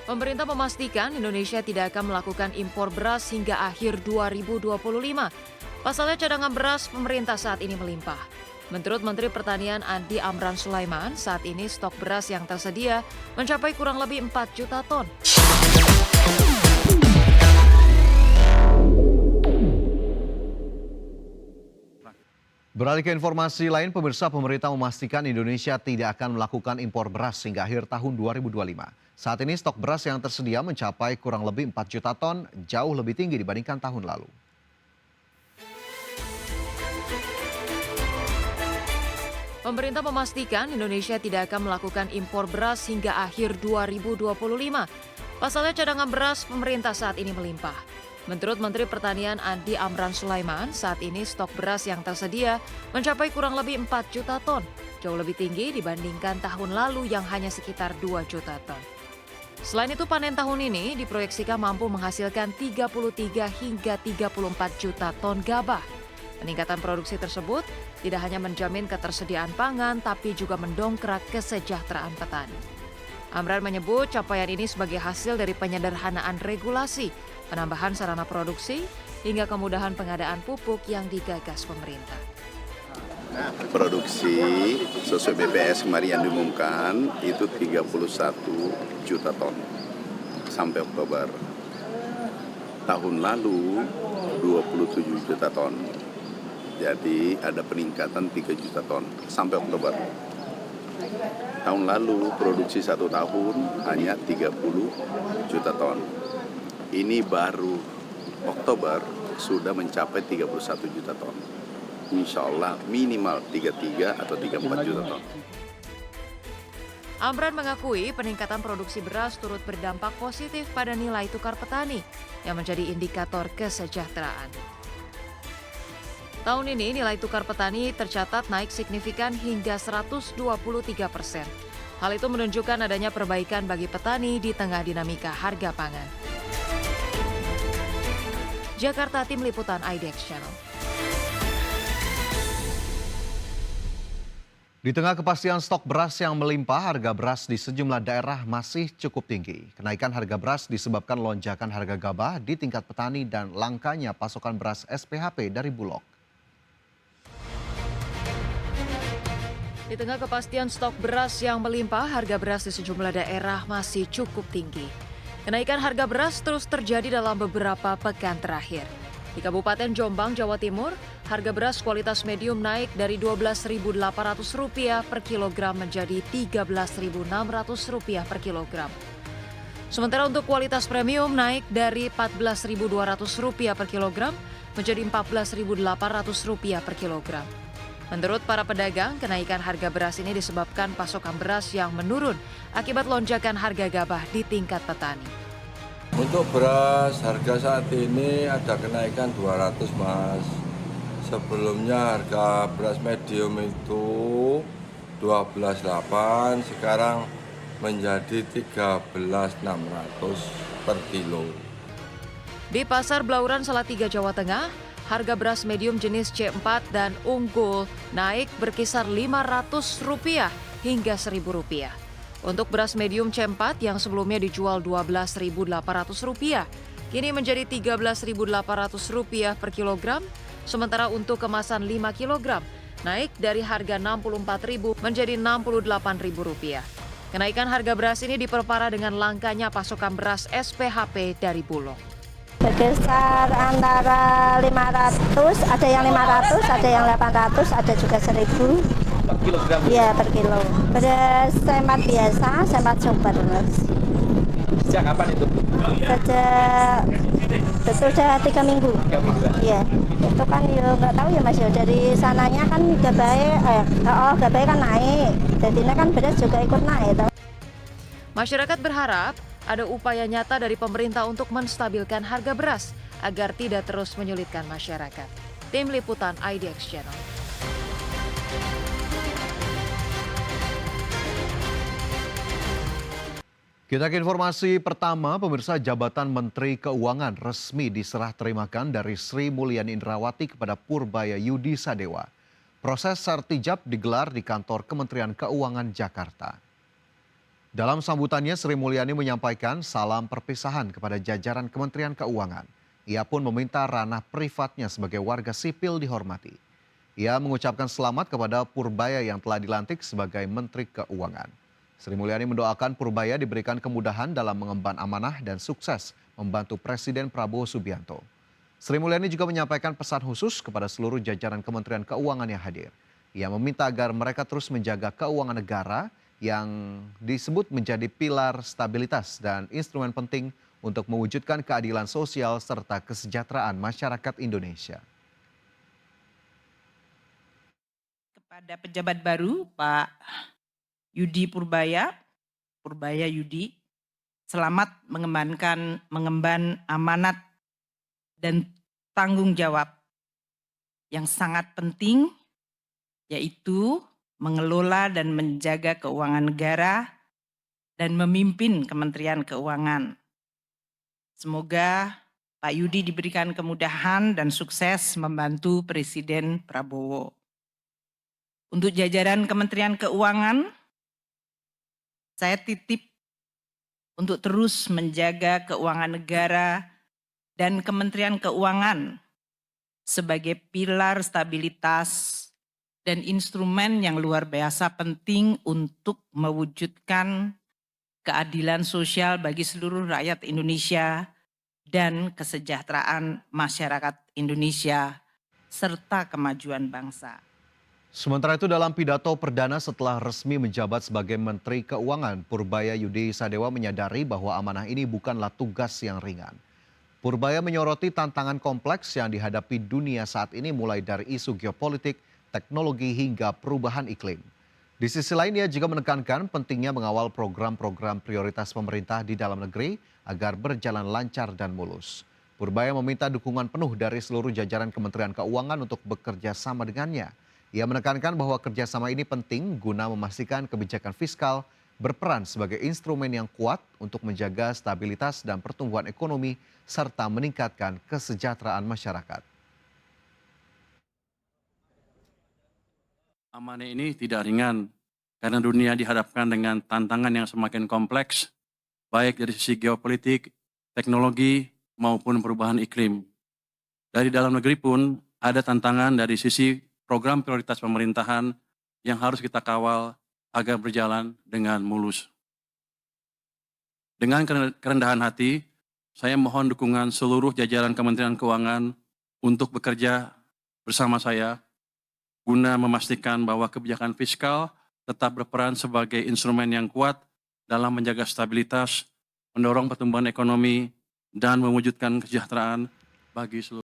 Pemerintah memastikan Indonesia tidak akan melakukan impor beras hingga akhir 2025. Pasalnya cadangan beras pemerintah saat ini melimpah. Menurut Menteri Pertanian Andi Amran Sulaiman, saat ini stok beras yang tersedia mencapai kurang lebih 4 juta ton. Beralih ke informasi lain, pemirsa, pemerintah memastikan Indonesia tidak akan melakukan impor beras hingga akhir tahun 2025. Saat ini stok beras yang tersedia mencapai kurang lebih 4 juta ton, jauh lebih tinggi dibandingkan tahun lalu. Pemerintah memastikan Indonesia tidak akan melakukan impor beras hingga akhir 2025. Pasalnya cadangan beras pemerintah saat ini melimpah. Menurut Menteri Pertanian Andi Amran Sulaiman, saat ini stok beras yang tersedia mencapai kurang lebih 4 juta ton, jauh lebih tinggi dibandingkan tahun lalu yang hanya sekitar 2 juta ton. Selain itu, panen tahun ini diproyeksikan mampu menghasilkan 33 hingga 34 juta ton gabah. Peningkatan produksi tersebut tidak hanya menjamin ketersediaan pangan, tapi juga mendongkrak kesejahteraan petani. Amran menyebut capaian ini sebagai hasil dari penyederhanaan regulasi, penambahan sarana produksi, hingga kemudahan pengadaan pupuk yang digagas pemerintah. Produksi sesuai BPS kemarin yang diumumkan itu 31 juta ton sampai Oktober. Tahun lalu 27 juta ton. Jadi ada peningkatan 3 juta ton sampai Oktober. Tahun lalu produksi 1 tahun hanya 30 juta ton. Ini baru Oktober sudah mencapai 31 juta ton. Insya Allah minimal 33 atau 34 juta ton. Amran mengakui peningkatan produksi beras turut berdampak positif pada nilai tukar petani yang menjadi indikator kesejahteraan. Tahun ini nilai tukar petani tercatat naik signifikan hingga 123%. Hal itu menunjukkan adanya perbaikan bagi petani di tengah dinamika harga pangan. Jakarta, Tim Liputan IDX Channel. Di tengah kepastian stok beras yang melimpah, harga beras di sejumlah daerah masih cukup tinggi. Kenaikan harga beras disebabkan lonjakan harga gabah di tingkat petani dan langkanya pasokan beras SPHP dari Bulog. Di tengah kepastian stok beras yang melimpah, harga beras di sejumlah daerah masih cukup tinggi. Kenaikan harga beras terus terjadi dalam beberapa pekan terakhir. Di Kabupaten Jombang, Jawa Timur, harga beras kualitas medium naik dari Rp12.800 per kilogram menjadi Rp13.600 per kilogram. Sementara untuk kualitas premium naik dari Rp14.200 per kilogram menjadi Rp14.800 per kilogram. Menurut para pedagang, kenaikan harga beras ini disebabkan pasokan beras yang menurun akibat lonjakan harga gabah di tingkat petani. Untuk beras, harga saat ini ada kenaikan 200, Mas. Sebelumnya harga beras medium itu 12.800, sekarang menjadi 13.600 per kilo. Di Pasar Blauran Salatiga, Jawa Tengah, harga beras medium jenis C4 dan unggul naik berkisar Rp500 hingga Rp1.000. Untuk beras medium C4 yang sebelumnya dijual Rp12.800, kini menjadi Rp13.800 per kilogram, sementara untuk kemasan 5 kg naik dari harga Rp64.000 menjadi Rp68.000. Kenaikan harga beras ini diperparah dengan langkanya pasokan beras SPHP dari Bulog. Berkisar antara 500, ada yang 500, ada yang 800, ada juga 1.000. Per kilogram? Iya, per kilo. Beras sempat biasa, sempat super. Sejak kapan itu? Sejak sudah 3 minggu. 3 minggu. Iya, itu kan ya nggak tahu ya Mas ya, dari sananya kan gabahnya kan naik. Jadinya kan beras juga ikut naik. Masyarakat berharap ada upaya nyata dari pemerintah untuk menstabilkan harga beras agar tidak terus menyulitkan masyarakat. Tim Liputan IDX Channel. Kita ke informasi pertama, pemirsa. Jabatan Menteri Keuangan resmi diserah terimakan dari Sri Mulyani Indrawati kepada Purbaya Yudi Sadewa. Proses sertijab digelar di kantor Kementerian Keuangan Jakarta. Dalam sambutannya, Sri Mulyani menyampaikan salam perpisahan kepada jajaran Kementerian Keuangan. Ia pun meminta ranah privatnya sebagai warga sipil dihormati. Ia mengucapkan selamat kepada Purbaya yang telah dilantik sebagai Menteri Keuangan. Sri Mulyani mendoakan Purbaya diberikan kemudahan dalam mengemban amanah dan sukses membantu Presiden Prabowo Subianto. Sri Mulyani juga menyampaikan pesan khusus kepada seluruh jajaran Kementerian Keuangan yang hadir. Ia meminta agar mereka terus menjaga keuangan negara yang disebut menjadi pilar stabilitas dan instrumen penting untuk mewujudkan keadilan sosial serta kesejahteraan masyarakat Indonesia. Kepada pejabat baru Pak Yudi Purbaya Yudi, selamat mengemban amanat dan tanggung jawab yang sangat penting, yaitu mengelola dan menjaga keuangan negara dan memimpin Kementerian Keuangan. Semoga Pak Yudi diberikan kemudahan dan sukses membantu Presiden Prabowo. Untuk jajaran Kementerian Keuangan, saya titip untuk terus menjaga keuangan negara dan Kementerian Keuangan sebagai pilar stabilitas dan instrumen yang luar biasa penting untuk mewujudkan keadilan sosial bagi seluruh rakyat Indonesia dan kesejahteraan masyarakat Indonesia serta kemajuan bangsa. Sementara itu dalam pidato perdana setelah resmi menjabat sebagai Menteri Keuangan, Purbaya Yudi Sadewa menyadari bahwa amanah ini bukanlah tugas yang ringan. Purbaya menyoroti tantangan kompleks yang dihadapi dunia saat ini mulai dari isu geopolitik, teknologi hingga perubahan iklim. Di sisi lain ia juga menekankan pentingnya mengawal program-program prioritas pemerintah di dalam negeri agar berjalan lancar dan mulus. Purbaya meminta dukungan penuh dari seluruh jajaran Kementerian Keuangan untuk bekerja sama dengannya. Ia menekankan bahwa kerjasama ini penting guna memastikan kebijakan fiskal berperan sebagai instrumen yang kuat untuk menjaga stabilitas dan pertumbuhan ekonomi serta meningkatkan kesejahteraan masyarakat. Amanah ini tidak ringan karena dunia dihadapkan dengan tantangan yang semakin kompleks, baik dari sisi geopolitik, teknologi, maupun perubahan iklim. Dari dalam negeri pun ada tantangan dari sisi program prioritas pemerintahan yang harus kita kawal agar berjalan dengan mulus. Dengan kerendahan hati, saya mohon dukungan seluruh jajaran Kementerian Keuangan untuk bekerja bersama saya guna memastikan bahwa kebijakan fiskal tetap berperan sebagai instrumen yang kuat dalam menjaga stabilitas, mendorong pertumbuhan ekonomi, dan mewujudkan kesejahteraan bagi seluruh